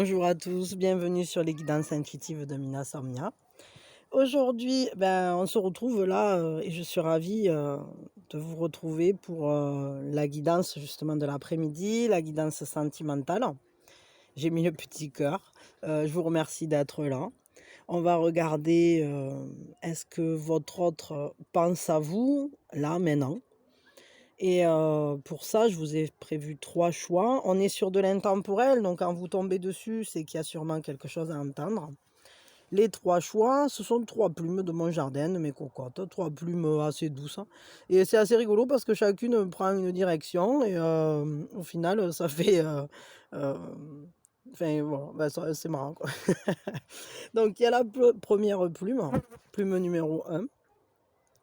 Bonjour à tous, bienvenue sur les guidances intuitives de Mina Samia. Aujourd'hui, on se retrouve là et je suis ravie de vous retrouver pour la guidance justement de l'après-midi, la guidance sentimentale. J'ai mis le petit cœur. Je vous remercie d'être là. On va regarder est-ce que votre autre pense à vous là maintenant. Et pour ça, je vous ai prévu 3 choix. On est sur de l'intemporel, donc quand vous tombez dessus, c'est qu'il y a sûrement quelque chose à entendre. Les 3 choix, ce sont 3 plumes de mon jardin, de mes cocottes, 3 plumes assez douces. Et c'est assez rigolo parce que chacune prend une direction et au final, ça fait, enfin voilà, c'est marrant quoi. Donc il y a la première plume numéro 1.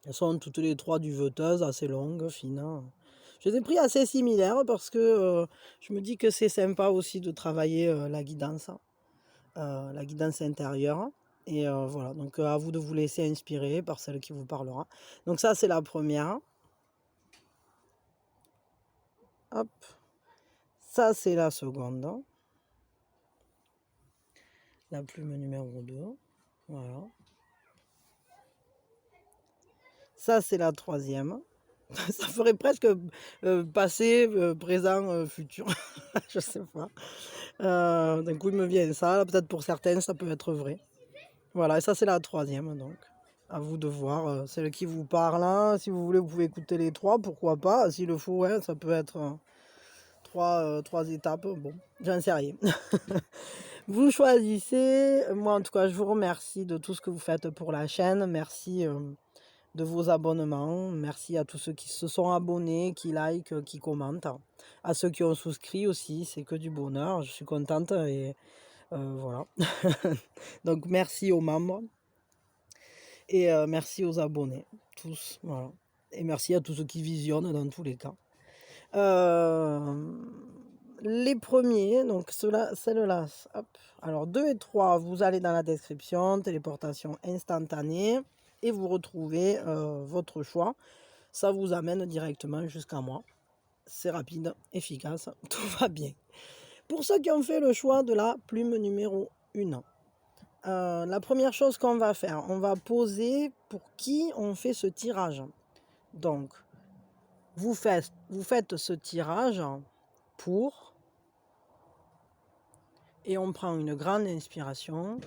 Elles sont toutes les 3 duveteuses, assez longues, fines. Je les ai pris assez similaires parce que je me dis que c'est sympa aussi de travailler la guidance intérieure. Et voilà, donc à vous de vous laisser inspirer par celle qui vous parlera. Donc ça, c'est la première. Hop. Ça, c'est la seconde. La plume numéro 2. Voilà. Ça, c'est la troisième. Ça ferait presque passé, présent, futur. Je sais pas. D'un coup, il me vient ça. Peut-être pour certaines, ça peut être vrai. Voilà, et ça, c'est la troisième, donc. À vous de voir celle qui vous parle. Hein. Si vous voulez, vous pouvez écouter les 3, pourquoi pas. S'il le faut, ouais, ça peut être 3 étapes. Bon, j'en sais rien. Vous choisissez. Moi, en tout cas, je vous remercie de tout ce que vous faites pour la chaîne. Merci de vos abonnements. Merci à tous ceux qui se sont abonnés, qui likent, qui commentent. À ceux qui ont souscrit aussi, c'est que du bonheur. Je suis contente et voilà. Donc merci aux membres et merci aux abonnés, tous. Voilà. Et merci à tous ceux qui visionnent dans tous les cas. Les premiers, donc celle-là, hop. Alors 2 et 3, vous allez dans la description, téléportation instantanée, et vous retrouvez votre choix. Ça vous amène directement jusqu'à moi. C'est rapide, efficace, tout va bien. Pour ceux qui ont fait le choix de la plume numéro 1, la première chose qu'on va faire, on va poser pour qui on fait ce tirage. Donc, vous faites ce tirage pour, et on prend une grande inspiration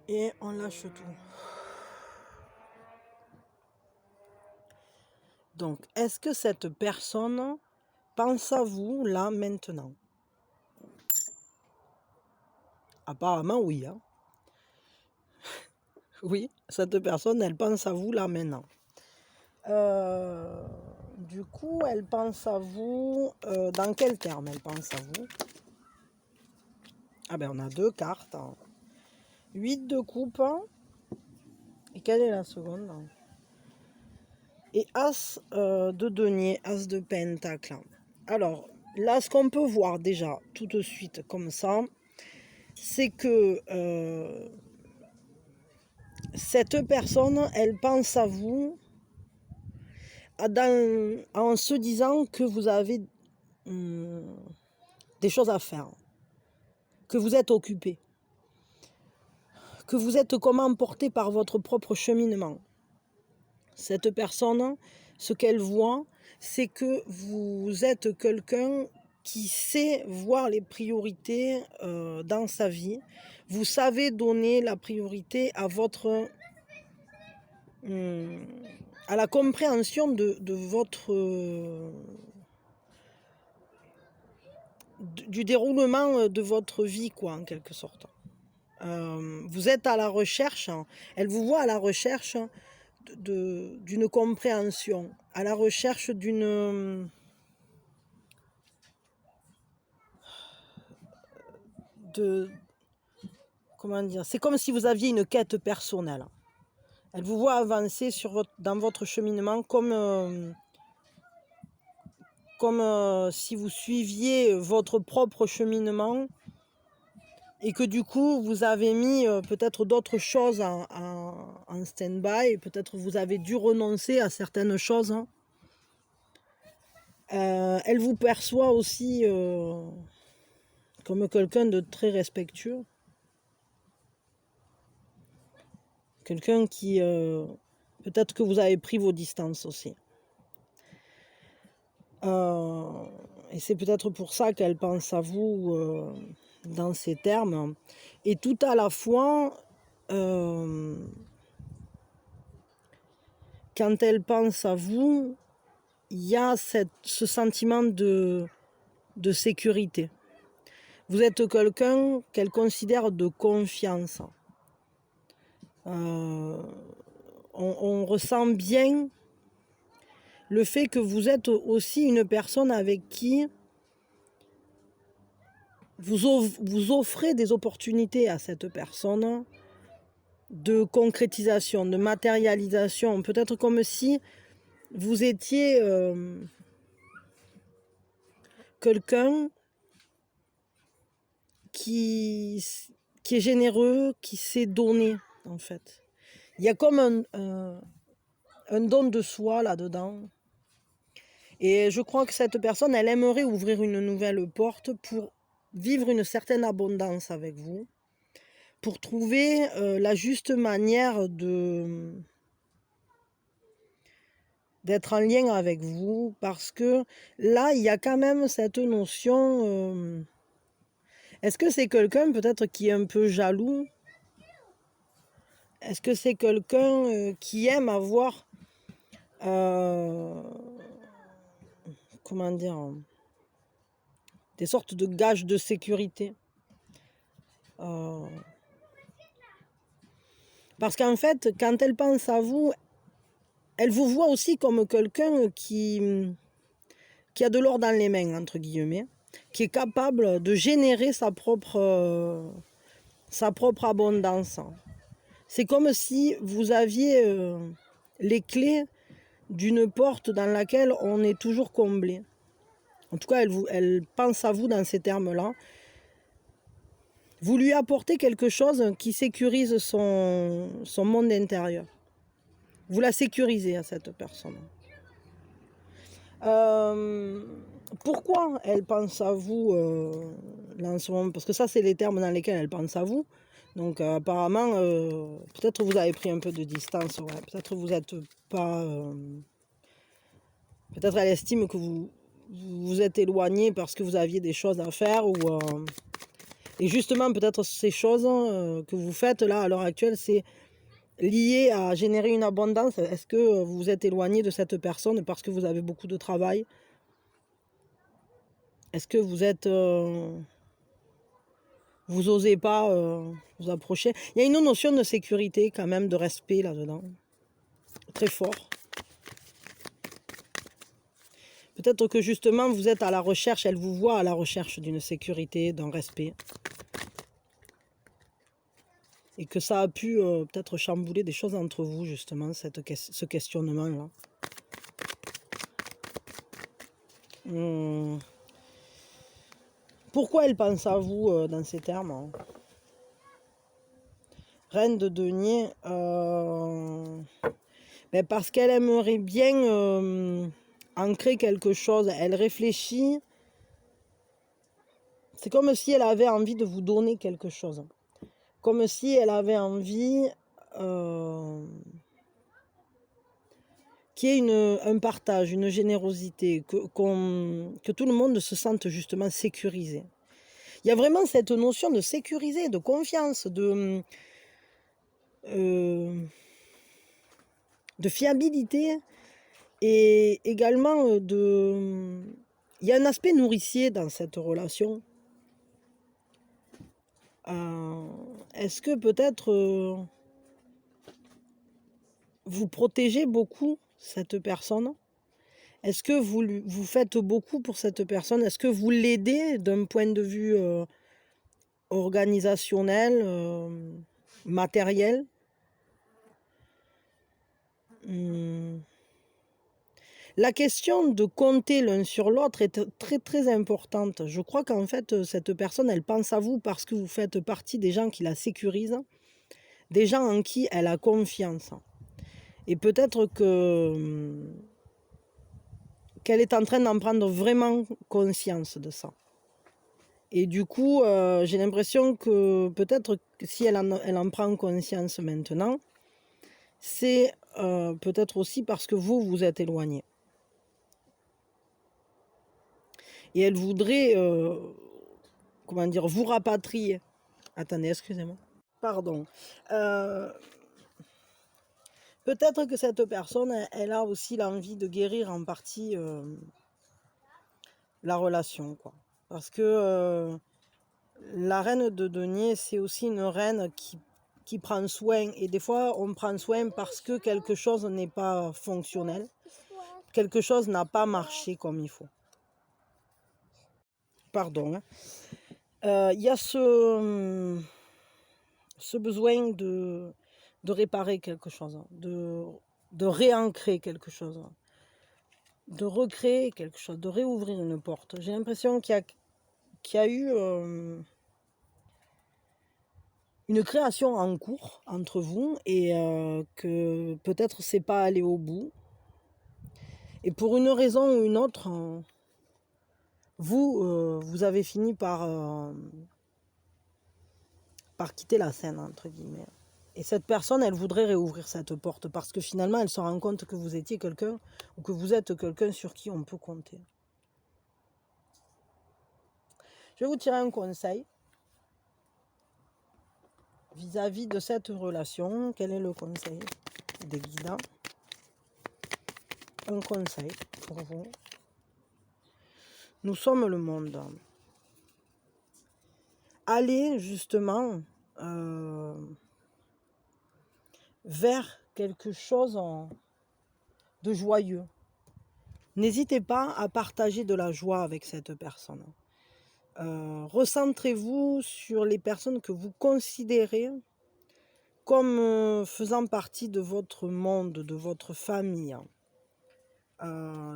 et on lâche tout. Donc, est-ce que cette personne pense à vous là maintenant? Apparemment oui. Hein. Oui, cette personne, elle pense à vous là maintenant. Du coup, elle pense à vous. Dans quel terme elle pense à vous? Ah ben on a 2 cartes. 8 de coupe. Et quelle est la seconde? Et As de denier, As de pentacle. Alors, là, ce qu'on peut voir déjà tout de suite comme ça, c'est que cette personne, elle pense à vous en se disant que vous avez des choses à faire, que vous êtes occupé, que vous êtes comme emporté par votre propre cheminement. Cette personne, ce qu'elle voit, c'est que vous êtes quelqu'un qui sait voir les priorités dans sa vie. Vous savez donner la priorité à votre à la compréhension de votre du déroulement de votre vie, quoi, en quelque sorte. Vous êtes à la recherche, hein, elle vous voit à la recherche d'une compréhension, à la recherche d'une comment dire, c'est comme si vous aviez une quête personnelle. Elle vous voit avancer dans votre cheminement comme si vous suiviez votre propre cheminement et que du coup vous avez mis peut-être d'autres choses en stand-by, peut-être vous avez dû renoncer à certaines choses. Hein. Elle vous perçoit aussi comme quelqu'un de très respectueux. Quelqu'un qui... peut-être que vous avez pris vos distances aussi. Et c'est peut-être pour ça qu'elle pense à vous dans ces termes. Et tout à la fois, quand elle pense à vous, il y a ce sentiment de sécurité. Vous êtes quelqu'un qu'elle considère de confiance. On ressent bien le fait que vous êtes aussi une personne avec qui vous offrez des opportunités à cette personne de concrétisation, de matérialisation. Peut-être comme si vous étiez quelqu'un qui est généreux, qui sait donner, en fait. Il y a comme un don de soi là-dedans. Et je crois que cette personne, elle aimerait ouvrir une nouvelle porte pour vivre une certaine abondance avec vous, pour trouver la juste manière d'être en lien avec vous, parce que là, il y a quand même cette notion... est-ce que c'est quelqu'un peut-être qui est un peu jaloux? Est-ce que c'est quelqu'un qui aime avoir... comment dire, des sortes de gages de sécurité. Parce qu'en fait, quand elle pense à vous, elle vous voit aussi comme quelqu'un qui a de l'or dans les mains, entre guillemets, qui est capable de générer sa propre abondance. C'est comme si vous aviez les clés d'une porte dans laquelle on est toujours comblé. En tout cas, elle pense à vous dans ces termes-là. Vous lui apportez quelque chose qui sécurise son monde intérieur. Vous la sécurisez à cette personne. Pourquoi elle pense à vous là en ce moment? Parce que ça, c'est les termes dans lesquels elle pense à vous. Donc apparemment, peut-être vous avez pris un peu de distance. Ouais. Peut-être vous n'êtes pas... peut-être elle estime que vous vous êtes éloigné parce que vous aviez des choses à faire. Et justement, peut-être ces choses que vous faites là à l'heure actuelle, c'est lié à générer une abondance. Est-ce que vous vous êtes éloigné de cette personne parce que vous avez beaucoup de travail? Est-ce que vous êtes... vous osez pas vous approcher? Il y a une notion de sécurité quand même, de respect là-dedans. Très fort. Peut-être que justement vous êtes à la recherche, elle vous voit à la recherche d'une sécurité, d'un respect. Et que ça a pu peut-être chambouler des choses entre vous, justement, ce questionnement-là. Pourquoi elle pense à vous dans ces termes, hein? Reine de denier, parce qu'elle aimerait bien ancrer quelque chose. Elle réfléchit. C'est comme si elle avait envie de vous donner quelque chose. Comme si elle avait envie qu'il y ait un partage, une générosité, que tout le monde se sente justement sécurisé. Il y a vraiment cette notion de sécuriser, de confiance, de fiabilité, et également il y a un aspect nourricier dans cette relation. Est-ce que peut-être vous protégez beaucoup cette personne? Est-ce que vous faites beaucoup pour cette personne? Est-ce que vous l'aidez d'un point de vue organisationnel, matériel? La question de compter l'un sur l'autre est très très importante. Je crois qu'en fait, cette personne, elle pense à vous parce que vous faites partie des gens qui la sécurisent, des gens en qui elle a confiance. Et peut-être qu'elle est en train d'en prendre vraiment conscience de ça. Et du coup, j'ai l'impression que peut-être que si elle en prend conscience maintenant, c'est peut-être aussi parce que vous vous êtes éloigné. Et elle voudrait, comment dire, vous rapatrier. Attendez, excusez-moi. Pardon. Peut-être que cette personne, elle a aussi l'envie de guérir en partie la relation, quoi. Parce que la reine de denier, c'est aussi une reine qui prend soin. Et des fois, on prend soin parce que quelque chose n'est pas fonctionnel. Quelque chose n'a pas marché comme il faut. Pardon. Il y a ce besoin de réparer quelque chose, de réancrer quelque chose, de recréer quelque chose, de réouvrir une porte. J'ai l'impression qu'il y a eu une création en cours entre vous et que peut-être c'est pas allé au bout. Et pour une raison ou une autre, vous avez fini par quitter la scène, entre guillemets. Et cette personne, elle voudrait réouvrir cette porte parce que finalement, elle se rend compte que vous étiez quelqu'un ou que vous êtes quelqu'un sur qui on peut compter. Je vais vous tirer un conseil vis-à-vis de cette relation. Quel est le conseil des guides? Un conseil pour vous. Nous sommes le monde. Allez justement vers quelque chose de joyeux. N'hésitez pas à partager de la joie avec cette personne. Recentrez-vous sur les personnes que vous considérez comme faisant partie de votre monde, de votre famille.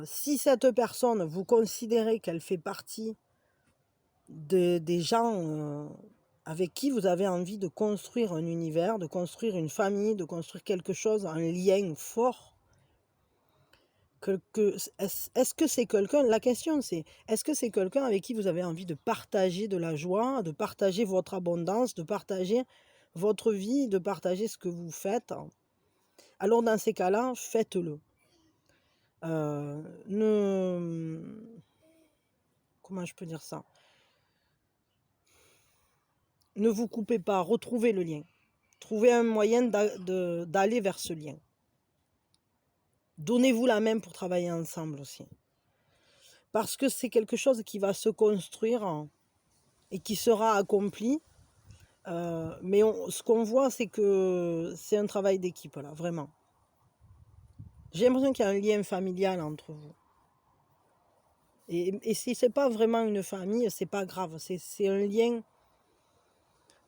Si cette personne, vous considérez qu'elle fait partie des gens avec qui vous avez envie de construire un univers, de construire une famille, de construire quelque chose, un lien fort, est-ce que c'est quelqu'un, la question c'est, est-ce que c'est quelqu'un avec qui vous avez envie de partager de la joie, de partager votre abondance, de partager votre vie, de partager ce que vous faites? Alors dans ces cas-là, faites-le. Comment je peux dire ça? Ne vous coupez pas, retrouvez le lien. Trouvez un moyen d'aller vers ce lien. Donnez-vous la main pour travailler ensemble aussi. Parce que c'est quelque chose qui va se construire et qui sera accompli. Mais ce qu'on voit, c'est que c'est un travail d'équipe, là, vraiment. J'ai l'impression qu'il y a un lien familial entre vous. Et si c'est pas vraiment une famille, c'est pas grave. C'est un lien.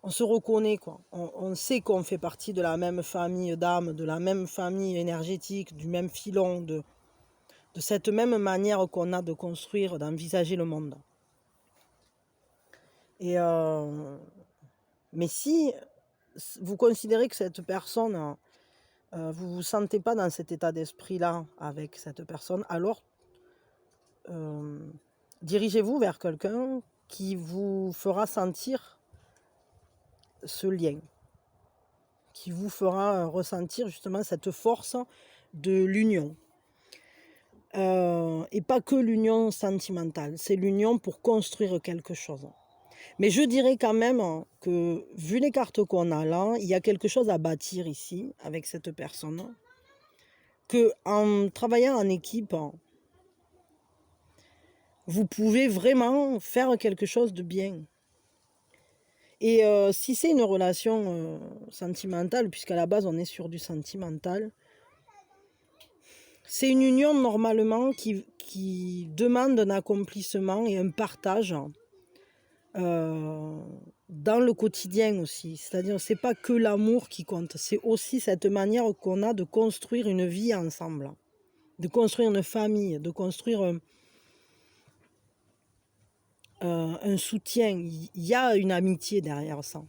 On se reconnaît, quoi. On sait qu'on fait partie de la même famille d'âme, de la même famille énergétique, du même filon, de cette même manière qu'on a de construire, d'envisager le monde. Et mais si vous considérez que cette personne, vous ne vous sentez pas dans cet état d'esprit-là avec cette personne, alors dirigez-vous vers quelqu'un qui vous fera sentir ce lien, qui vous fera ressentir justement cette force de l'union. Et pas que l'union sentimentale, c'est l'union pour construire quelque chose. Mais je dirais quand même que, vu les cartes qu'on a là, il y a quelque chose à bâtir ici, avec cette personne, qu'en travaillant en équipe, vous pouvez vraiment faire quelque chose de bien. Et si c'est une relation sentimentale, puisqu'à la base on est sur du sentimental, c'est une union normalement qui demande un accomplissement et un partage dans le quotidien aussi. C'est-à-dire c'est pas que l'amour qui compte, c'est aussi cette manière qu'on a de construire une vie ensemble, de construire une famille, de construire un soutien. Il y a une amitié derrière ça.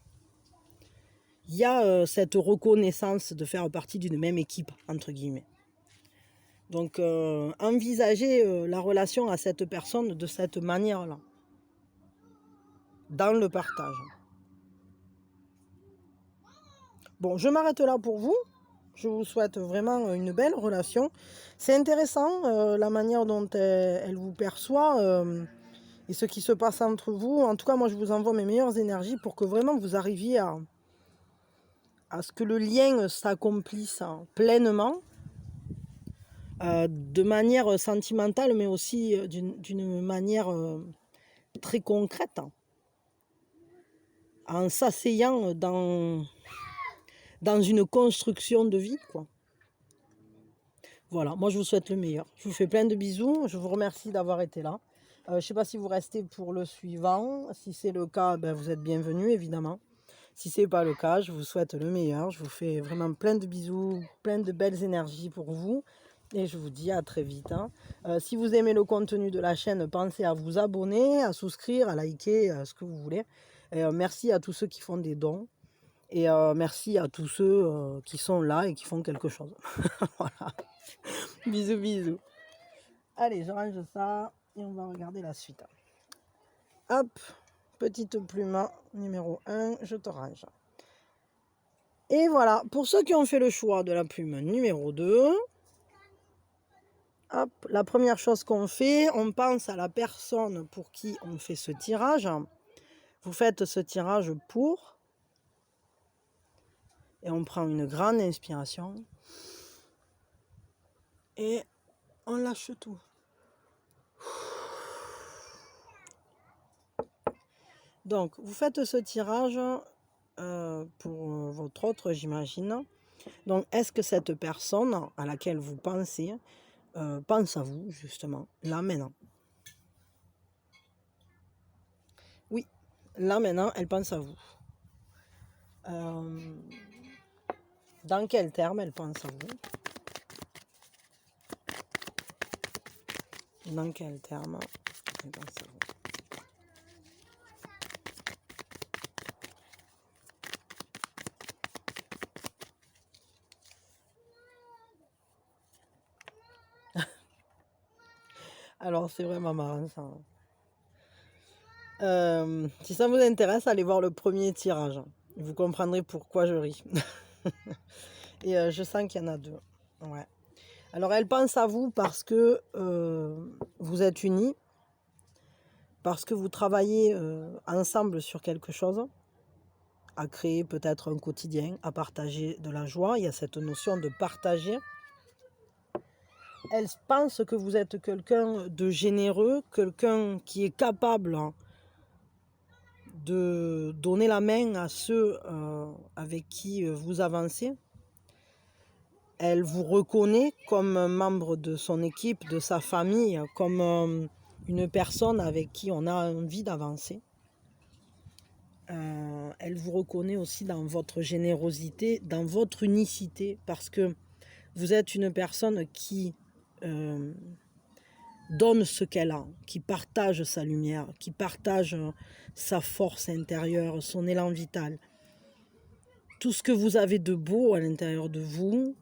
Il y a cette reconnaissance de faire partie d'une même équipe, entre guillemets. Donc, envisagez la relation à cette personne de cette manière-là. dans le partage. Bon, je m'arrête là pour vous. Je vous souhaite vraiment une belle relation. C'est intéressant la manière dont elle vous perçoit et ce qui se passe entre vous. En tout cas, moi, je vous envoie mes meilleures énergies pour que vraiment vous arriviez à ce que le lien s'accomplisse pleinement, de manière sentimentale, mais aussi d'une manière très concrète, en s'asseyant dans une construction de vie, quoi. Voilà, moi je vous souhaite le meilleur. Je vous fais plein de bisous. Je vous remercie d'avoir été là. Je ne sais pas si vous restez pour le suivant. Si c'est le cas, ben, vous êtes bienvenus, évidemment. Si ce n'est pas le cas, je vous souhaite le meilleur. Je vous fais vraiment plein de bisous, plein de belles énergies pour vous. Et je vous dis à très vite. Si vous aimez le contenu de la chaîne, pensez à vous abonner, à souscrire, à liker, ce que vous voulez. Merci à tous ceux qui font des dons. Et merci à tous ceux qui sont là et qui font quelque chose. Voilà. Bisous, bisous. Allez, je range ça et on va regarder la suite. Hop, petite plume numéro 1, je te range. Et voilà, pour ceux qui ont fait le choix de la plume numéro 2, hop, la première chose qu'on fait, on pense à la personne pour qui on fait ce tirage. Vous faites ce tirage pour... Et on prend une grande inspiration. Et on lâche tout. Donc, vous faites ce tirage pour votre autre, j'imagine. Donc, est-ce que cette personne à laquelle vous pensez pense à vous, justement, là maintenant? Oui, là maintenant, elle pense à vous. Dans quel terme elle pense à vous? Dans quel terme elle pense à vous? Alors, c'est vraiment marrant ça. Si ça vous intéresse, allez voir le premier tirage. Vous comprendrez pourquoi je ris. Et je sens qu'il y en a deux. Ouais. Alors, elle pense à vous parce que vous êtes unis, parce que vous travaillez ensemble sur quelque chose, à créer peut-être un quotidien, à partager de la joie. Il y a cette notion de partager. Elle pense que vous êtes quelqu'un de généreux, quelqu'un qui est capable de donner la main à ceux avec qui vous avancez. Elle vous reconnaît comme un membre de son équipe, de sa famille, comme une personne avec qui on a envie d'avancer. Elle vous reconnaît aussi dans votre générosité, dans votre unicité, parce que vous êtes une personne qui donne ce qu'elle a, qui partage sa lumière, qui partage sa force intérieure, son élan vital. Tout ce que vous avez de beau à l'intérieur de vous,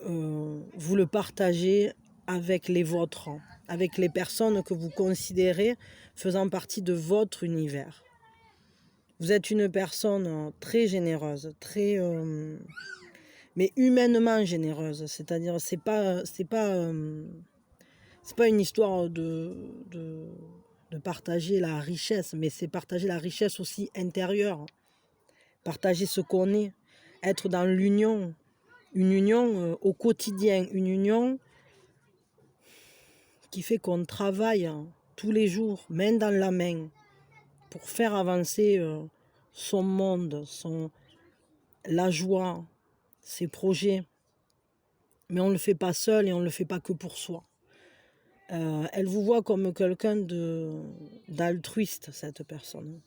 vous le partagez avec les vôtres, avec les personnes que vous considérez faisant partie de votre univers. Vous êtes une personne très généreuse, très, mais humainement généreuse. C'est-à-dire, c'est pas une histoire de partager la richesse, mais c'est partager la richesse aussi intérieure, partager ce qu'on est, être dans l'union, une union au quotidien, une union qui fait qu'on travaille tous les jours, main dans la main, pour faire avancer son monde, la joie, ses projets. Mais on ne le fait pas seul et on ne le fait pas que pour soi. Elle vous voit comme quelqu'un d'altruiste, cette personne.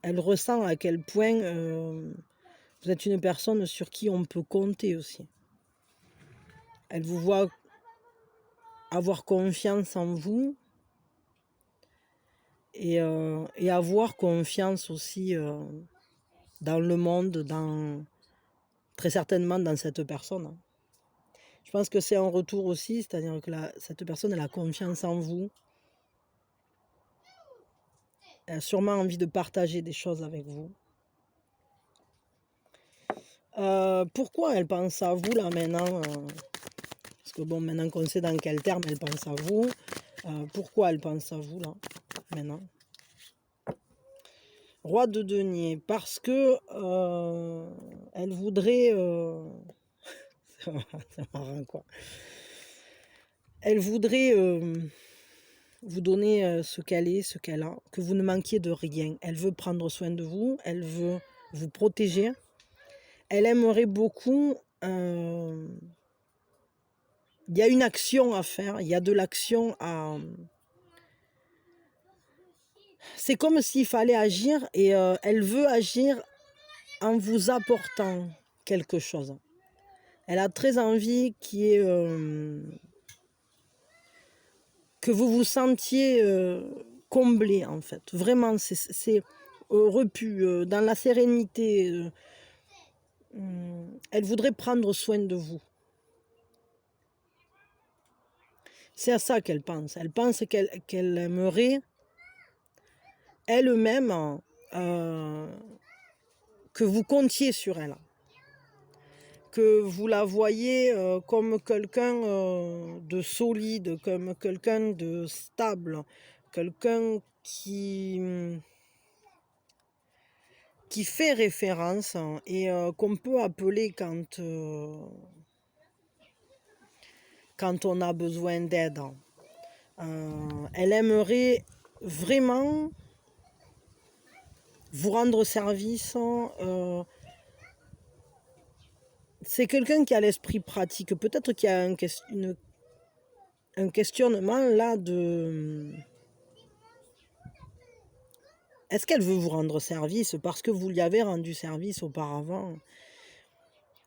Elle ressent à quel point vous êtes une personne sur qui on peut compter aussi. Elle vous voit avoir confiance en vous et avoir confiance aussi dans le monde, très certainement dans cette personne. Je pense que c'est un retour aussi, c'est-à-dire que cette personne elle a confiance en vous. Elle a sûrement envie de partager des choses avec vous. Pourquoi elle pense à vous là maintenant parce que bon, maintenant qu'on sait dans quel terme elle pense à vous, pourquoi elle pense à vous là, maintenant? Roi de denier, parce que elle voudrait... c'est marrant quoi. Elle voudrait vous donner ce qu'elle est, ce qu'elle a, que vous ne manquiez de rien. Elle veut prendre soin de vous, elle veut vous protéger. Elle aimerait beaucoup... il y a une action à faire, il y a de l'action à... C'est comme s'il fallait agir et elle veut agir en vous apportant quelque chose. Elle a très envie que vous vous sentiez comblé en fait. Vraiment, c'est repu, dans la sérénité. Elle voudrait prendre soin de vous. C'est à ça qu'elle pense. Elle pense qu'elle aimerait elle-même que vous comptiez sur elle. Que vous la voyez comme quelqu'un de solide, comme quelqu'un de stable, quelqu'un qui fait référence et qu'on peut appeler quand on a besoin d'aide. Elle aimerait vraiment vous rendre service. C'est quelqu'un qui a l'esprit pratique. Peut-être qu'il y a un questionnement là de... Est-ce qu'elle veut vous rendre service parce que vous lui avez rendu service auparavant?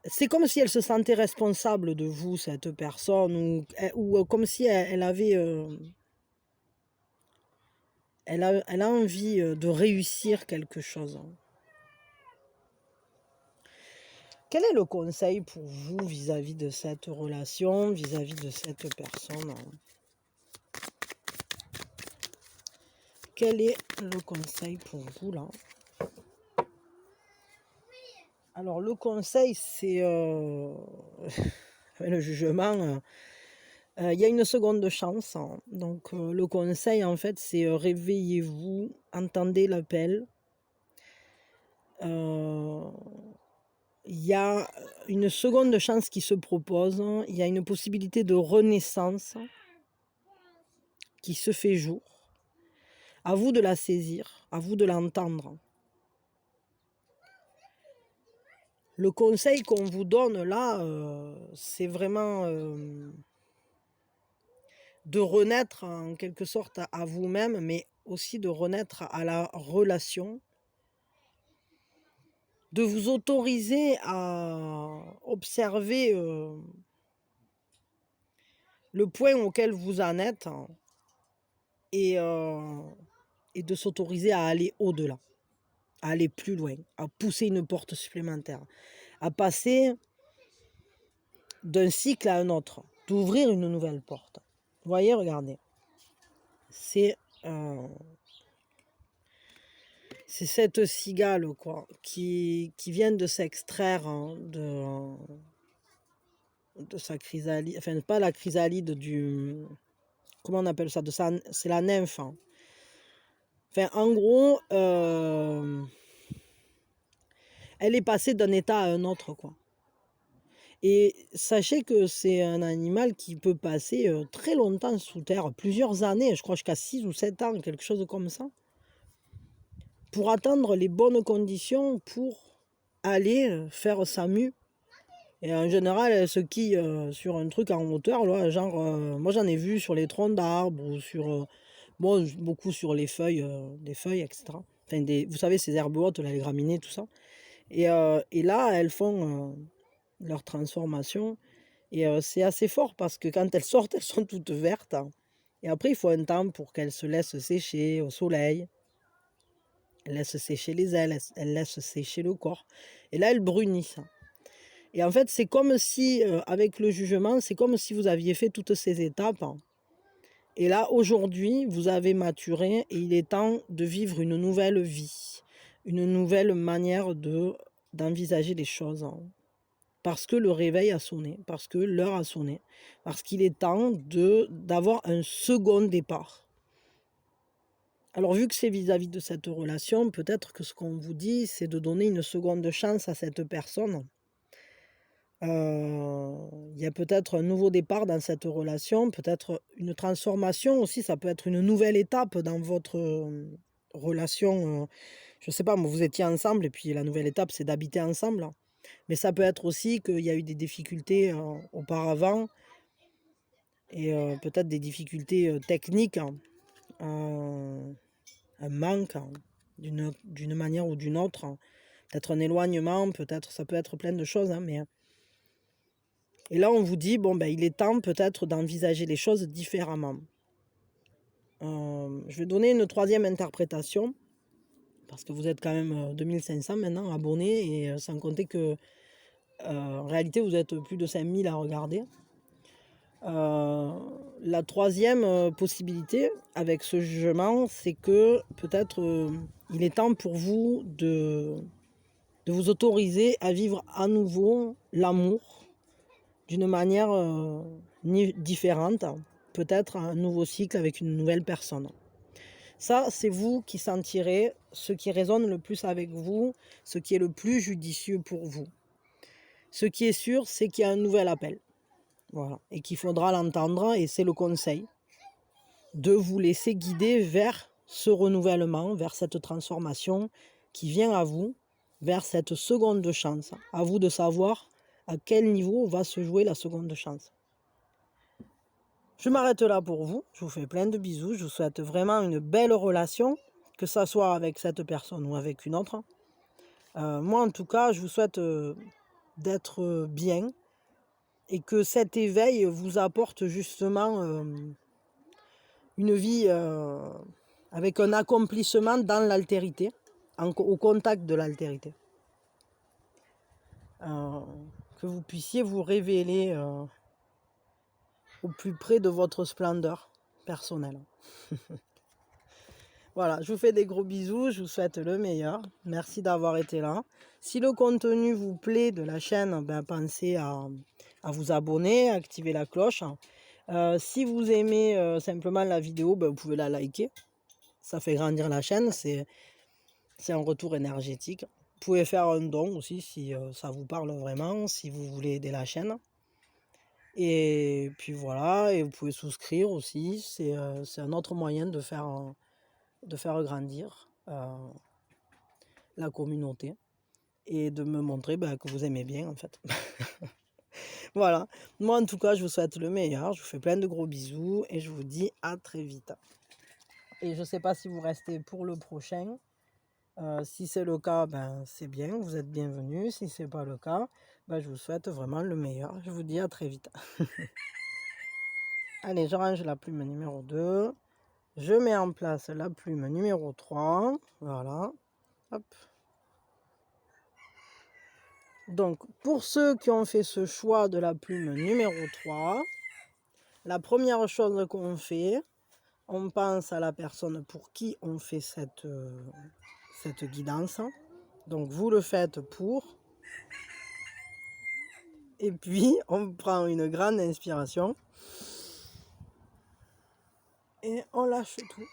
C'est comme si elle se sentait responsable de vous, cette personne, ou comme si elle avait... elle a envie de réussir quelque chose. Quel est le conseil pour vous vis-à-vis de cette relation, vis-à-vis de cette personne? Quel est le conseil pour vous là? Alors le conseil, c'est le jugement. Il y a une seconde chance. Donc le conseil, en fait, c'est réveillez-vous, entendez l'appel. Il y a une seconde chance qui se propose. Il y a une possibilité de renaissance qui se fait jour. À vous de la saisir, à vous de l'entendre. Le conseil qu'on vous donne là, c'est vraiment de renaître en quelque sorte à vous-même, mais aussi de renaître à la relation, de vous autoriser à observer le point auquel vous en êtes et de s'autoriser à aller au-delà, à aller plus loin, à pousser une porte supplémentaire, à passer d'un cycle à un autre, d'ouvrir une nouvelle porte. Vous voyez, regardez, c'est cette cigale quoi, qui vient de s'extraire de sa chrysalide, enfin pas la chrysalide comment on appelle ça, c'est la nymphe. Enfin en gros, elle est passée d'un état à un autre quoi. Et sachez que c'est un animal qui peut passer très longtemps sous terre, plusieurs années, je crois jusqu'à 6 ou 7 ans, quelque chose comme ça, pour attendre les bonnes conditions pour aller faire sa mue. Et en général, elle se quille sur un truc en hauteur, là, genre, moi j'en ai vu sur les troncs d'arbres ou sur, bon, beaucoup sur les feuilles, des feuilles, etc. Enfin, vous savez, ces herbes hautes, là, les graminées, tout ça. Et là, elles font leur transformation. Et c'est assez fort parce que quand elles sortent, elles sont toutes vertes. Et après, il faut un temps pour qu'elles se laissent sécher au soleil. Elles laissent sécher les ailes, elles laissent sécher le corps. Et là, elles brunissent. Et en fait, c'est comme si, avec le jugement, c'est comme si vous aviez fait toutes ces étapes Et là, aujourd'hui, vous avez maturé et il est temps de vivre une nouvelle vie, une nouvelle manière d'envisager les choses, hein. Parce que le réveil a sonné, parce que l'heure a sonné, parce qu'il est temps d'avoir un second départ. Alors, vu que c'est vis-à-vis de cette relation, peut-être que ce qu'on vous dit, c'est de donner une seconde chance à cette personne. Il y a peut-être un nouveau départ dans cette relation, peut-être une transformation aussi, ça peut être une nouvelle étape dans votre relation. Je sais pas, moi, vous étiez ensemble et puis la nouvelle étape, c'est d'habiter ensemble. Mais ça peut être aussi qu'il y a eu des difficultés auparavant et peut-être des difficultés techniques, hein, un manque, hein, d'une manière ou d'une autre, hein. Peut-être un éloignement, peut-être, ça peut être plein de choses, hein, mais... Et là, on vous dit, bon, ben, il est temps peut-être d'envisager les choses différemment. Je vais donner une troisième interprétation, parce que vous êtes quand même 2500 maintenant abonnés, et sans compter que en réalité, vous êtes plus de 5000 à regarder. La troisième possibilité avec ce jugement, c'est que peut-être il est temps pour vous de vous autoriser à vivre à nouveau l'amour d'une manière différente, peut-être un nouveau cycle avec une nouvelle personne. Ça, c'est vous qui sentirez ce qui résonne le plus avec vous, ce qui est le plus judicieux pour vous. Ce qui est sûr, c'est qu'il y a un nouvel appel. Voilà. Et qu'il faudra l'entendre, et c'est le conseil, de vous laisser guider vers ce renouvellement, vers cette transformation qui vient à vous, vers cette seconde chance. À vous de savoir à quel niveau va se jouer la seconde chance. Je m'arrête là pour vous. Je vous fais plein de bisous. Je vous souhaite vraiment une belle relation, que ça soit avec cette personne ou avec une autre. Moi, en tout cas, je vous souhaite d'être bien et que cet éveil vous apporte justement une vie avec un accomplissement dans l'altérité, au contact de l'altérité. Que vous puissiez vous révéler au plus près de votre splendeur personnelle. Voilà, je vous fais des gros bisous, je vous souhaite le meilleur. Merci d'avoir été là. Si le contenu vous plaît de la chaîne, ben, pensez à vous abonner, à activer la cloche. Si vous aimez simplement la vidéo, ben, vous pouvez la liker. Ça fait grandir la chaîne, c'est un retour énergétique. Vous pouvez faire un don aussi si ça vous parle vraiment, si vous voulez aider la chaîne. Et puis voilà, et vous pouvez souscrire aussi, c'est un autre moyen de faire grandir la communauté et de me montrer que vous aimez bien en fait. Voilà, moi en tout cas je vous souhaite le meilleur, je vous fais plein de gros bisous et je vous dis à très vite. Et je ne sais pas si vous restez pour le prochain. Si c'est le cas, ben, c'est bien, vous êtes bienvenus. Si ce n'est pas le cas, ben, je vous souhaite vraiment le meilleur. Je vous dis à très vite. Allez, je range la plume numéro 2. Je mets en place la plume numéro 3. Voilà. Hop. Donc, pour ceux qui ont fait ce choix de la plume numéro 3, la première chose qu'on fait, on pense à la personne pour qui on fait cette guidance. Donc, vous le faites pour. Et puis, on prend une grande inspiration. Et on lâche tout.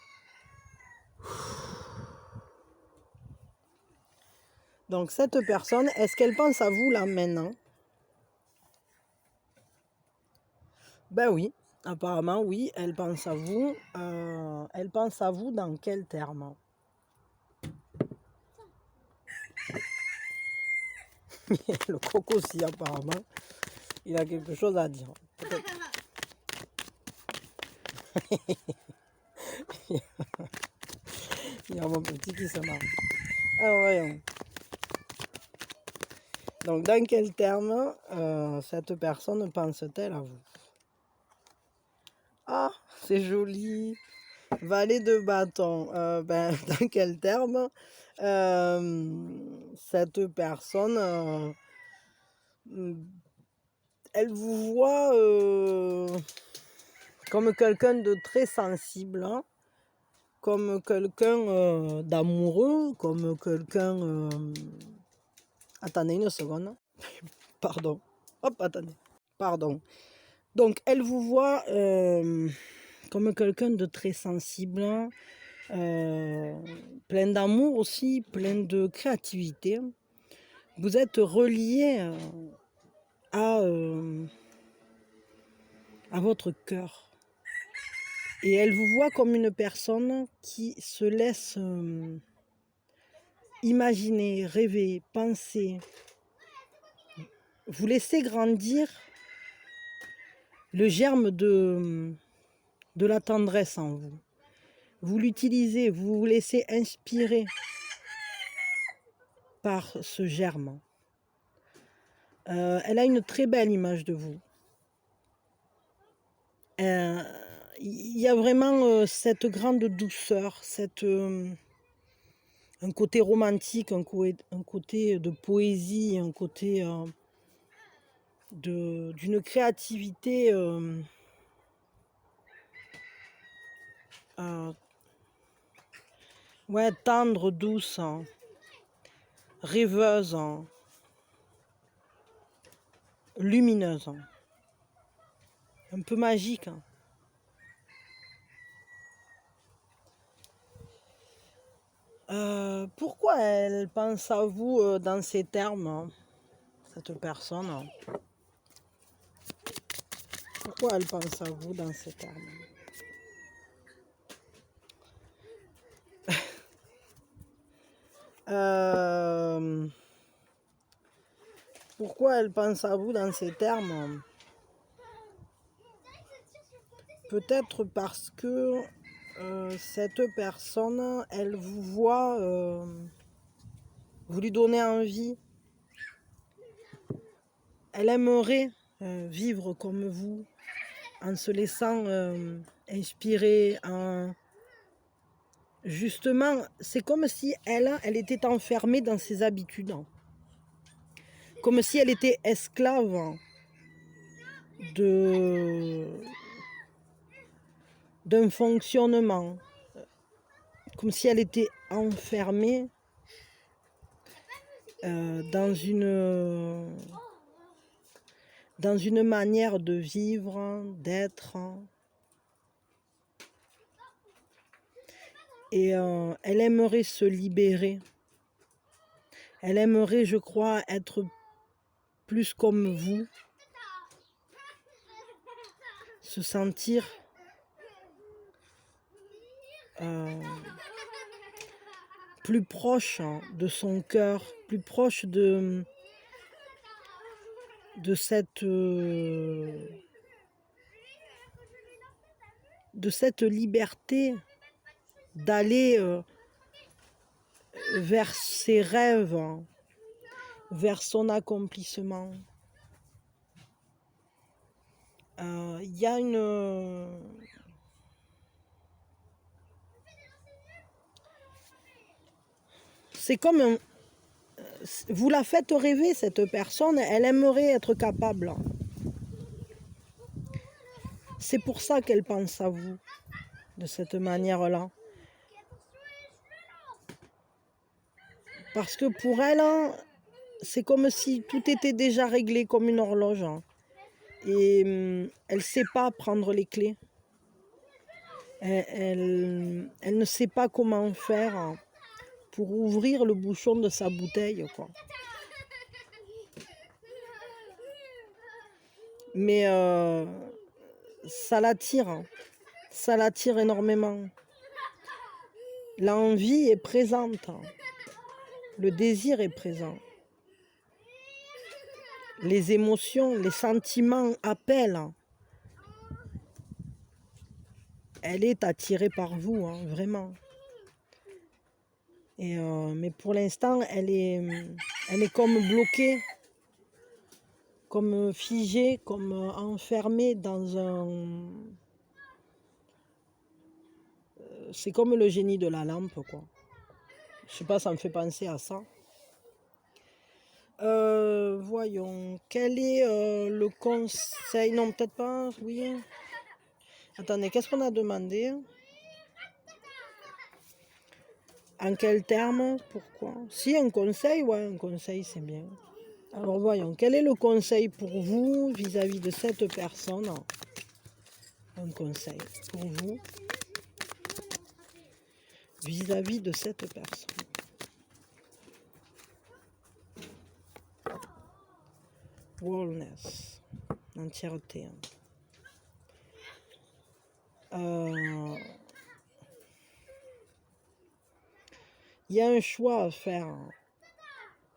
Donc, cette personne, est-ce qu'elle pense à vous là maintenant? Ben oui, apparemment oui, elle pense à vous. Elle pense à vous dans quel terme? Le coco aussi, apparemment. Il a quelque chose à dire. Il y a mon petit qui se marre. Alors voyons. Donc dans quel terme cette personne pense-t-elle à vous? Ah, c'est joli. Valet de bâton. Ben, dans quel terme cette personne, elle vous voit comme quelqu'un de très sensible, hein, comme quelqu'un d'amoureux, comme quelqu'un... Attendez une seconde. Pardon. Hop, attendez. Pardon. Donc, elle vous voit comme quelqu'un de très sensible, plein d'amour aussi, plein de créativité. Vous êtes relié à, à votre cœur. Et elle vous voit comme une personne qui se laisse imaginer, rêver, penser. Vous laissez grandir le germe de la tendresse en vous. Vous l'utilisez, vous vous laissez inspirer par ce germe. Elle a une très belle image de vous. Il y a vraiment cette grande douceur, un côté romantique, un côté de poésie, un côté d'une créativité ouais, tendre, douce, hein, rêveuse, hein, lumineuse, hein, un peu magique. Hein. Pourquoi elle pense à vous dans ces termes, hein, cette personne? Hein. Pourquoi elle pense à vous dans ces termes? Pourquoi elle pense à vous dans ces termes? Peut-être parce que cette personne, elle vous voit, vous lui donnez envie. Elle aimerait vivre comme vous, en se laissant inspirer, justement, c'est comme si elle était enfermée dans ses habitudes. Comme si elle était esclave d'un fonctionnement. Comme si elle était enfermée dans une manière de vivre, d'être. Et elle aimerait se libérer. Elle aimerait, je crois, être plus comme vous. Se sentir plus proche de son cœur, plus proche de cette liberté d'aller vers ses rêves, vers son accomplissement. Il y a une... C'est comme un... Vous la faites rêver, cette personne, elle aimerait être capable. C'est pour ça qu'elle pense à vous, de cette manière-là. Parce que pour elle, c'est comme si tout était déjà réglé comme une horloge. Et elle ne sait pas prendre les clés. Elle ne sait pas comment faire pour ouvrir le bouchon de sa bouteille, quoi. Mais ça l'attire énormément. L'envie est présente, le désir est présent. Les émotions, les sentiments appellent. Elle est attirée par vous, vraiment. Et, mais pour l'instant, elle est comme bloquée, comme figée, comme enfermée dans un... C'est comme le génie de la lampe, quoi. Je sais pas, ça me fait penser à ça. Voyons, quel est le conseil? Non, peut-être pas, oui. Attendez, qu'est-ce qu'on a demandé? En quels termes? Pourquoi? Si, un conseil, ouais, un conseil, c'est bien. Alors voyons, quel est le conseil pour vous vis-à-vis de cette personne? Un conseil pour vous vis-à-vis de cette personne. Wellness, entièreté. Il y a un choix à faire,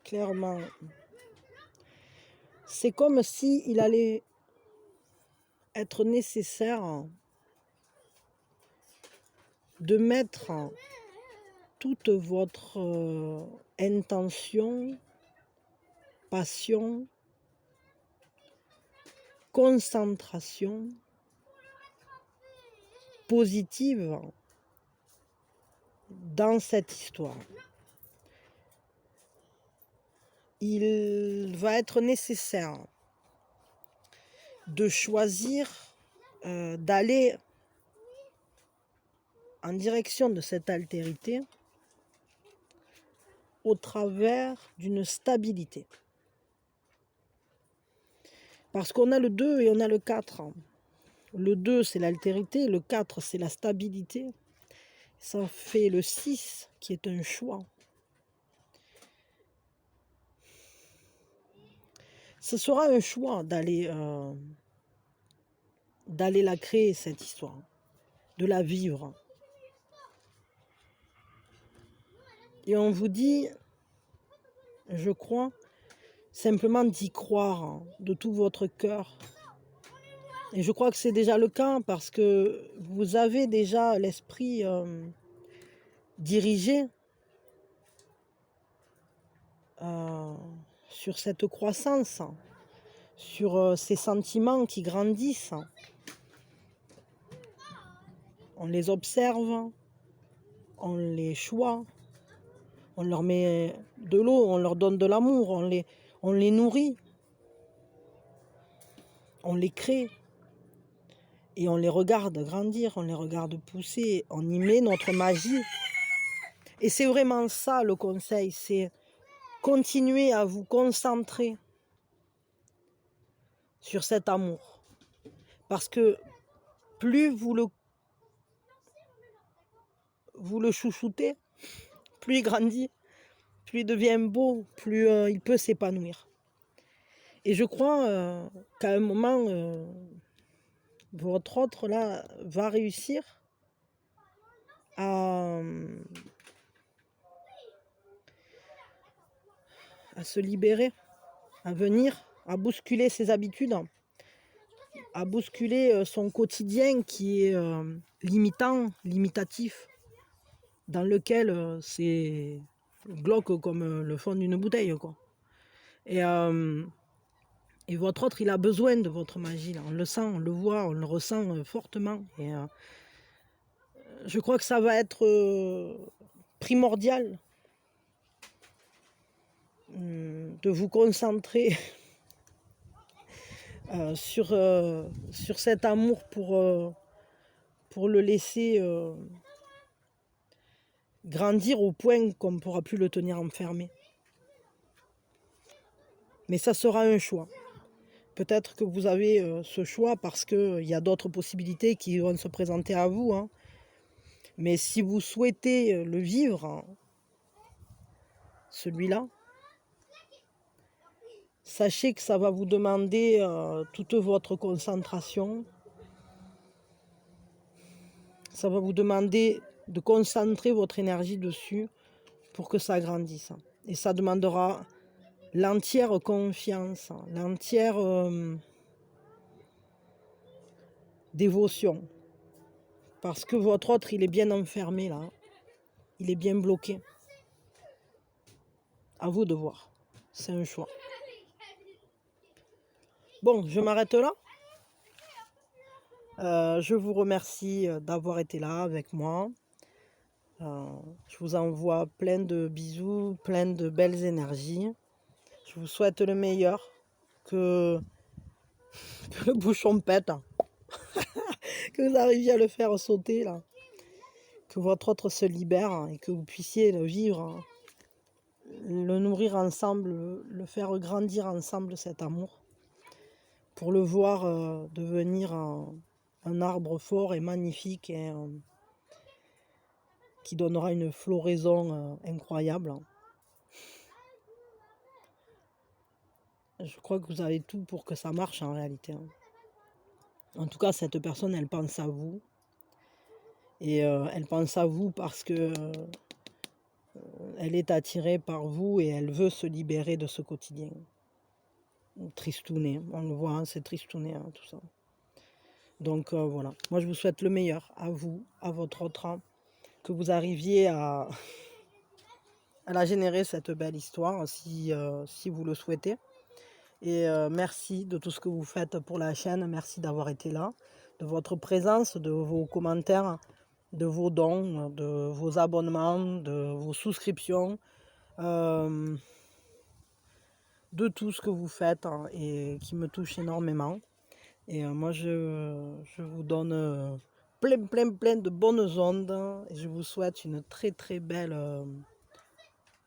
clairement. C'est comme si il allait être nécessaire de mettre toute votre intention, passion, concentration positive dans cette histoire. Il va être nécessaire de choisir d'aller en direction de cette altérité au travers d'une stabilité. Parce qu'on a le 2 et on a le 4. Le 2, c'est l'altérité, le 4, c'est la stabilité. Ça fait le 6 qui est un choix. Ce sera un choix d'aller la créer, cette histoire, de la vivre. Et on vous dit, je crois, simplement d'y croire de tout votre cœur. Et je crois que c'est déjà le cas parce que vous avez déjà l'esprit dirigé sur cette croissance, sur ces sentiments qui grandissent. On les observe, on les choisit, on leur met de l'eau, on leur donne de l'amour, on les nourrit, on les crée et on les regarde grandir, on les regarde pousser, on y met notre magie. Et c'est vraiment ça le conseil, c'est continuer à vous concentrer sur cet amour. Parce que plus vous le chouchoutez, plus il grandit, plus il devient beau, plus il peut s'épanouir. Et je crois qu'à un moment, votre autre là va réussir à se libérer, à venir, à bousculer ses habitudes, à bousculer son quotidien qui est limitant, limitatif, dans lequel c'est glauque comme le fond d'une bouteille, quoi. Et votre autre, il a besoin de votre magie, là. On le sent, on le voit, on le ressent fortement. Et je crois que ça va être primordial de vous concentrer sur cet amour pour le laisser grandir au point qu'on ne pourra plus le tenir enfermé. Mais ça sera un choix. Peut-être que vous avez ce choix parce qu'il y a d'autres possibilités qui vont se présenter à vous. Hein. Mais si vous souhaitez le vivre, hein, celui-là, sachez que ça va vous demander toute votre concentration. Ça va vous demander de concentrer votre énergie dessus pour que ça grandisse. Et ça demandera l'entière confiance, l'entière dévotion. Parce que votre autre, il est bien enfermé là. Il est bien bloqué. À vous de voir. C'est un choix. Bon, je m'arrête là. Je vous remercie d'avoir été là avec moi. Je vous envoie plein de bisous, plein de belles énergies. Je vous souhaite le meilleur. Que le bouchon pète. que vous arriviez à le faire sauter là, que votre autre se libère et que vous puissiez le vivre, le nourrir ensemble, le faire grandir ensemble cet amour, pour le voir devenir un arbre fort et magnifique et qui donnera une floraison incroyable. Je crois que vous avez tout pour que ça marche en réalité. En tout cas, cette personne, elle pense à vous. Et elle pense à vous parce que elle est attirée par vous et elle veut se libérer de ce quotidien. Tristouné, on le voit, hein, c'est tristouné, hein, tout ça. Donc voilà, moi je vous souhaite le meilleur à vous, à votre autre âme, que vous arriviez à la générer cette belle histoire si vous le souhaitez. Et merci de tout ce que vous faites pour la chaîne, merci d'avoir été là, de votre présence, de vos commentaires, de vos dons, de vos abonnements, de vos souscriptions, de tout ce que vous faites hein, et qui me touche énormément. Et moi, je vous donne plein de bonnes ondes et je vous souhaite une très belle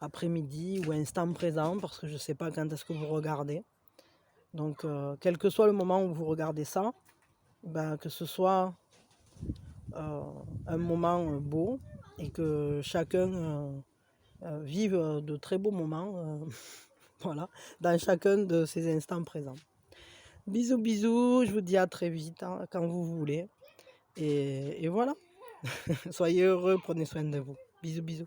après-midi ou instant présent parce que je ne sais pas quand est-ce que vous regardez. Donc, quel que soit le moment où vous regardez ça, ben, que ce soit un moment beau et que chacun vive de très beaux moments voilà, dans chacun de ces instants présents. Bisous, je vous dis à très vite hein, quand vous voulez. Et voilà, soyez heureux, prenez soin de vous. Bisous.